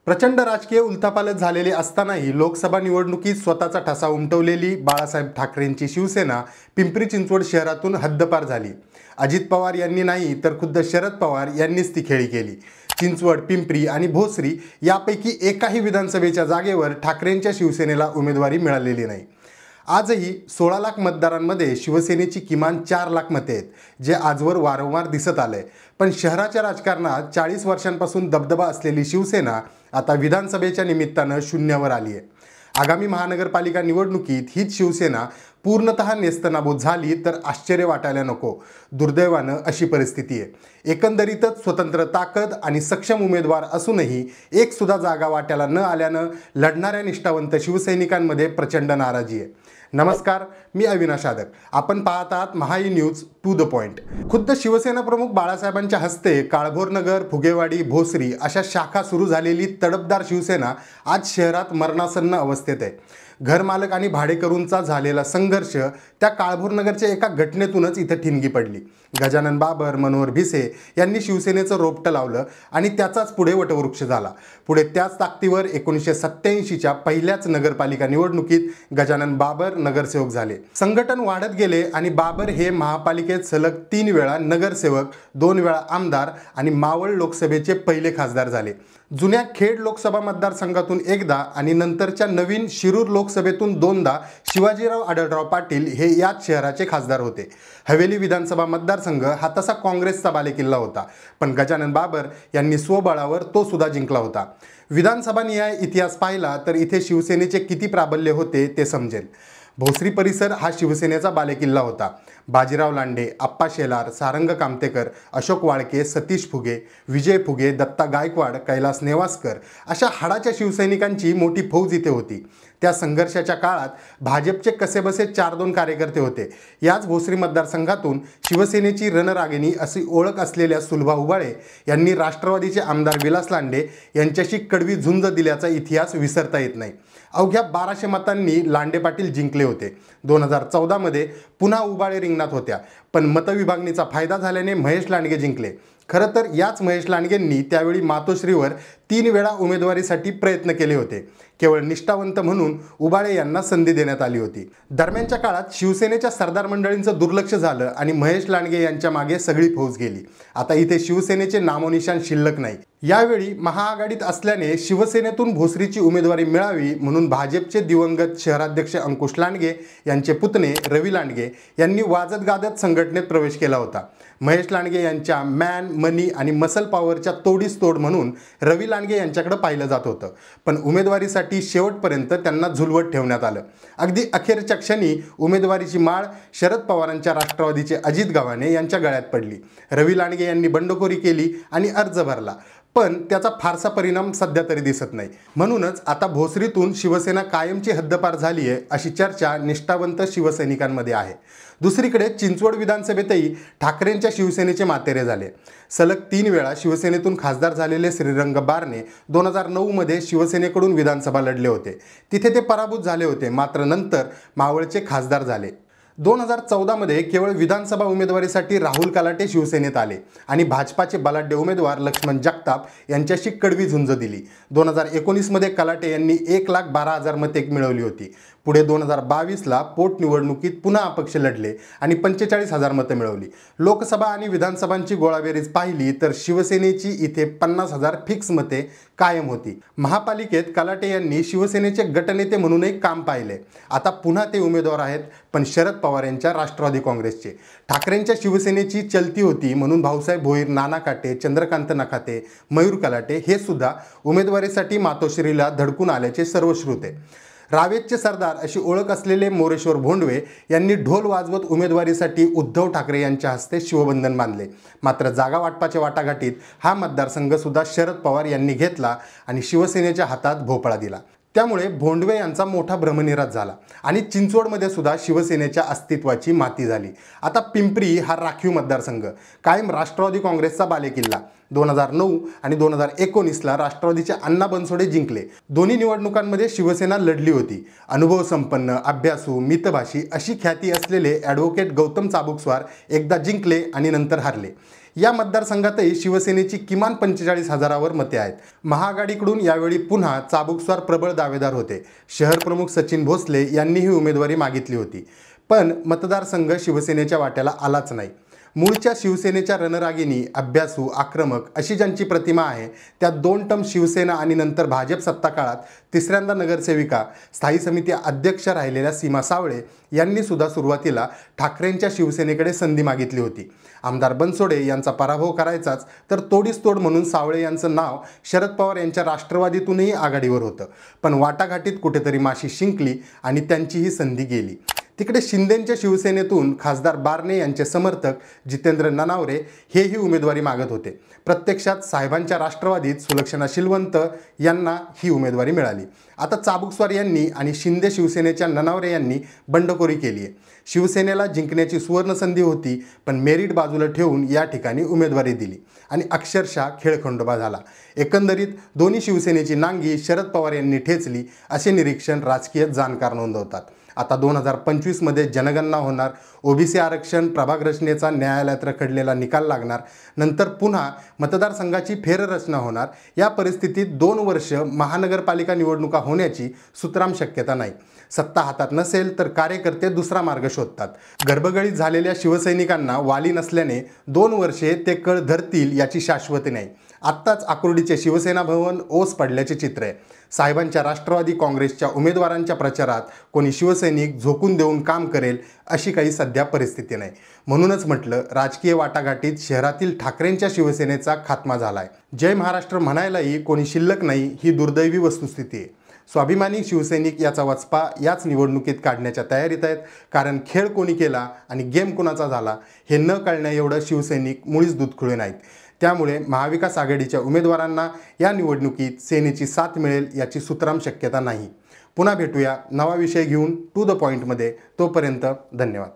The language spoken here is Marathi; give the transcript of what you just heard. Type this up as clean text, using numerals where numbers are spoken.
प्रचंड राजकीय उलथापालथ झालेली असतानाही लोकसभा निवडणुकीत स्वतःचा ठसा उमटवलेली बाळासाहेब ठाकरेंची शिवसेना पिंपरी चिंचवड शहरातून हद्दपार झाली। अजित पवार यांनी नाही तर खुद्द शरद पवार यांनीच ती खेळी केली। चिंचवड, पिंपरी आणि भोसरी यापैकी एकाही विधानसभेच्या जागेवर ठाकरेंच्या शिवसेनेला उमेदवारी मिळालेली नाही। आजही 16 लाख मतदारांमध्ये शिवसेनेची किमान 4 लाख मते आहेत, जे आजवर वारंवार दिसत आलंय। पण शहराच्या राजकारणात 40 वर्षांपासून दबदबा असलेली शिवसेना आता विधानसभेच्या निमित्तानं शून्यावर आली आहे। आगामी महानगरपालिका निवडणुकीत हीच शिवसेना पूर्णतः नेस्तनाबूत झाली तर आश्चर्य वाटायला नको। दुर्दैवानं अशी परिस्थिती आहे। एकंदरीतच स्वतंत्र ताकद आणि सक्षम उमेदवार असूनही एक सुद्धा जागा वाट्याला न आल्यानं लढणाऱ्या निष्ठावंत शिवसैनिकांमध्ये प्रचंड नाराजी आहे। नमस्कार, मी अविनाश आदक। आपण पाहत आहात Mahai news to the point. खुद्द शिवसेना प्रमुख बाळासाहेबांच्या हस्ते काळभोरनगर, फुगेवाडी, भोसरी अशा शाखा सुरू झालेली तडफदार शिवसेना आज शहरात मरणासन्न अवस्थेत आहे। घरमालक आणि भाडेकरूंचा झालेला संघर्ष त्या काळभोरनगरच्या एका घटनेतूनच इथं ठिणगी पडली। गजानन बाबर, मनोहर भिसे यांनी शिवसेनेचं रोपटं लावलं आणि त्याचाच पुढे वटवृक्ष झाला। पुढे त्याच ताकदीवर 1987च्या पहिल्याच नगरपालिका निवडणुकीत गजानन बाबर नगरसेवक झाले। संघटन वाढत गेले आणि बाबर हे महापालिकेत सलग 3 वेळा नगरसेवक, 2 वेळा आमदार आणि मावळ लोकसभेचे पहिले खासदार झाले। जुन्या खेड लोकसभा मतदारसंघातून एकदा आणि नंतरच्या नवीन शिरूर लोकसभेतून 2दा शिवाजीराव आढळराव पाटील हे याच शहराचे खासदार होते। हवेली विधानसभा मतदारसंघ हा तसा काँग्रेसचा बालेकिल्ला होता, पण गजानन बाबर यांनी स्वबळावर तो सुद्धा जिंकला होता। विधानसभा निहाय इतिहास पाहिला तर इथे शिवसेनेचे किती प्राबल्य होते ते समजेल। भोसरी परिसर हा शिवसेनेचा बालेकिल्ला होता। बाजीराव लांडे, आप्पा शेलार, सारंग कामतेकर, अशोक वाळके, सतीश फुगे, विजय फुगे, दत्ता गायकवाड, कैलास नेवासकर अशा हाडाच्या शिवसैनिकांची मोठी फौज इथे होती। त्या संघर्षाच्या काळात भाजपचे कसेबसे 4-2 कार्यकर्ते होते। याच भोसरी मतदारसंघातून शिवसेनेची रणरागिणी अशी ओळख असलेल्या सुलभा उबाळे यांनी राष्ट्रवादीचे आमदार विलास लांडे यांच्याशी कडवी झुंज दिल्याचा इतिहास विसरता येत नाही। अवघ्या 1200 मतांनी लांडे पाटील जिंकले होते। 2014 मध्ये पुन्हा उबाळे रिंगणात होत्या, पण मतविभागणीचा फायदा झाल्याने महेश लांडगे जिंकले। खरं तर याच महेश लांडगेंनी त्यावेळी मातोश्रीवर 3 वेळा उमेदवारीसाठी प्रयत्न केले होते। केवळ निष्ठावंत म्हणून उबाळे यांना संधी देण्यात आली होती। दरम्यानच्या काळात शिवसेनेच्या सरदार मंडळींचं दुर्लक्ष झालं आणि महेश लांडगे यांच्या मागे सगळी फौज गेली। आता इथे शिवसेनेचे नामोनिशाण शिल्लक नाही। यावेळी महाआघाडीत असल्याने शिवसेनेतून भोसरीची उमेदवारी मिळावी म्हणून भाजपचे दिवंगत शहराध्यक्ष अंकुश लांडगे यांचे पुतणे रवी लांडगे यांनी वाजत गाजत संघटनेत प्रवेश केला होता। महेश लांडगे यांच्या मॅन, मनी आणि मसल पॉवरच्या तोडीस तोड म्हणून रवी लांडगे यांच्याकडे पाहिलं जात होतं, पण उमेदवारीसाठी शेवटपर्यंत त्यांना झुलवत ठेवण्यात आलं। अगदी अखेरच्या क्षणी उमेदवारीची माळ शरद पवारांच्या राष्ट्रवादीचे अजित गव्हाणे यांच्या गळ्यात पडली। रवी लांडगे यांनी बंडखोरी केली आणि अर्ज भरला, पण त्याचा फारसा परिणाम सध्या तरी दिसत नाही। म्हणूनच आता भोसरीतून शिवसेना कायमची हद्दपार झाली आहे अशी चर्चा निष्ठावंत शिवसैनिकांमध्ये आहे। दुसरीकडे चिंचवड विधानसभेतही ठाकरेंच्या शिवसेनेचे मातेरे झाले। सलग 3 वेळा शिवसेनेतून खासदार झालेले श्रीरंग बारणे 2009 मध्ये शिवसेनेकडून विधानसभा लढले होते। तिथे ते पराभूत झाले होते, मात्र नंतर मावळचे खासदार झाले। 2014 मध्ये केवळ विधानसभा उमेदवारीसाठी राहुल कलाटे शिवसेनेत आले आणि भाजपाचे बलाढ्य उमेदवार लक्ष्मण जगताप यांच्याशी कडवी झुंज दिली। 2019 मध्ये कलाटे यांनी 1,12,000 मते मिळवली होती। पुढे 2022ला पोटनिवडणुकीत पुन्हा अपक्ष लढले आणि 45,000 मतं मिळवली। लोकसभा आणि विधानसभांची गोळाबेरीज पाहिली तर शिवसेनेची इथे 50,000 फिक्स मते कायम होती। महापालिकेत कलाटे यांनी शिवसेनेचे गटनेते म्हणूनही काम पाहिले। आता पुन्हा ते उमेदवार आहेत, पण शरद पवार यांच्या राष्ट्रवादी काँग्रेसचे। ठाकरेंच्या शिवसेनेची चलती होती म्हणून भाऊसाहेब भोईर, नाना काटे, चंद्रकांत नखाते, मयूर कलाटे हे सुद्धा उमेदवारीसाठी मातोश्रीला धडकून आल्याचे सर्वश्रुत आहे। रावेतचे सरदार अशी ओळख असलेले मोरेश्वर भोंडवे यांनी ढोल वाजवत उमेदवारीसाठी उद्धव ठाकरे यांच्या हस्ते शिवबंधन बांधले। मात्र जागा वाटपाच्या वाटाघाटीत हा मतदारसंघ सुद्धा शरद पवार यांनी घेतला आणि शिवसेनेच्या हातात भोपळा दिला। त्यामुळे भोंडवे यांचा मोठा भ्रमनिरास झाला आणि चिंचवडमध्ये सुद्धा शिवसेनेच्या अस्तित्वाची माती झाली। आता पिंपरी हा राखीव मतदारसंघ, कायम राष्ट्रवादी काँग्रेसचा बालेकिल्ला। 2009 आणि 2019ला राष्ट्रवादीचे अण्णा बनसोडे जिंकले। दोन्ही निवडणुकांमध्ये शिवसेना लढली होती। अनुभव संपन्न, अभ्यासू, मितभाषी अशी ख्याती असलेले ॲडव्होकेट गौतम चाबुकस्वार एकदा जिंकले आणि नंतर हारले। या मतदारसंघातही शिवसेनेची किमान 45,000वर मते आहेत। महाआघाडीकडून यावेळी पुन्हा चाबुकस्वार प्रबळ दावेदार होते। शहर प्रमुख सचिन भोसले यांनी ही उमेदवारी मागितली होती, पण मतदारसंघ शिवसेनेच्या वाट्याला आलाच नाही। मूळच्या शिवसेनेच्या रणरागिणी, अभ्यासू, आक्रमक अशी ज्यांची प्रतिमा आहे, त्या 2 टर्म शिवसेना आणि नंतर भाजप सत्ता काळात तिसऱ्यांदा नगरसेविका, स्थायी समिती अध्यक्ष राहिलेल्या सीमा सावळे यांनी सुद्धा सुरुवातीला ठाकरेंच्या शिवसेनेकडे संधी मागितली होती। आमदार बनसोडे यांचा पराभव करायचाच तर तोडीस तोड म्हणून सावळे यांचं नाव शरद पवार यांच्या राष्ट्रवादीतूनही आघाडीवर होतं, पण वाटाघाटीत कुठेतरी माशी शिंकली आणि त्यांची ही संधी गेली। तिकडे शिंदेंच्या शिवसेनेतून खासदार बारणे यांचे समर्थक जितेंद्र ननावरे हेही उमेदवारी मागत होते। प्रत्यक्षात साहेबांच्या राष्ट्रवादीत सुलक्षणा शिलवंत यांना ही उमेदवारी मिळाली। आता चाबुकस्वार यांनी आणि शिंदे शिवसेनेच्या ननावरे यांनी बंडखोरी केली आहे। शिवसेनेला जिंकण्याची सुवर्ण संधी होती, पण मेरिट बाजूला ठेवून या ठिकाणी उमेदवारी दिली आणि अक्षरशः खेळखंडोबा झाला। एकंदरीत दोन्ही शिवसेनेची नांगी शरद पवार यांनी ठेचली असे निरीक्षण राजकीय जाणकार नोंदवतात। आता 2025 मध्ये जनगणना होणार, ओबीसी आरक्षण प्रभाग रचनेचा न्यायालयात रखडलेला निकाल लागणार, नंतर पुन्हा मतदारसंघाची फेररचना होणार। या परिस्थितीत 2 वर्ष महानगरपालिका निवडणुका होण्याची सुतराम शक्यता नाही। सत्ता हातात नसेल तर कार्यकर्ते दुसरा मार्ग शोधतात। गर्भगळीत झालेल्या शिवसैनिकांना वाली नसल्याने 2 वर्षे ते कळ धरतील याची शाश्वती नाही। आत्ताच आकुर्डीचे शिवसेना भवन ओस पडल्याचे चित्र आहे। साहेबांच्या राष्ट्रवादी काँग्रेसच्या उमेदवारांच्या प्रचारात कोणी शिवसैनिक झोकून देऊन काम करेल अशी काही सध्या परिस्थिती नाही। म्हणूनच म्हटलं, राजकीय वाटाघाटीत शहरातील ठाकरेंच्या शिवसेनेचा खात्मा झालाय। जय महाराष्ट्र म्हणायलाही कोणी शिल्लक नाही ही दुर्दैवी वस्तुस्थिती आहे। स्वाभिमानी शिवसैनिक याचा वचपा याच निवडणुकीत काढण्याच्या तयारीत आहेत, कारण खेळ कोणी केला आणि गेम कोणाचा झाला हे न कळण्या एवढं शिवसैनिक मुळीच दूधखुळे नाहीत। त्यामुळे महाविकास आघाडीच्या उमेदवारांना या निवडणुकीत सेनेची साथ मिळेल याची सुतराम शक्यता नाही। पुन्हा भेटूया नवा विषय घेऊन टू द पॉइंटमध्ये। तोपर्यंत धन्यवाद।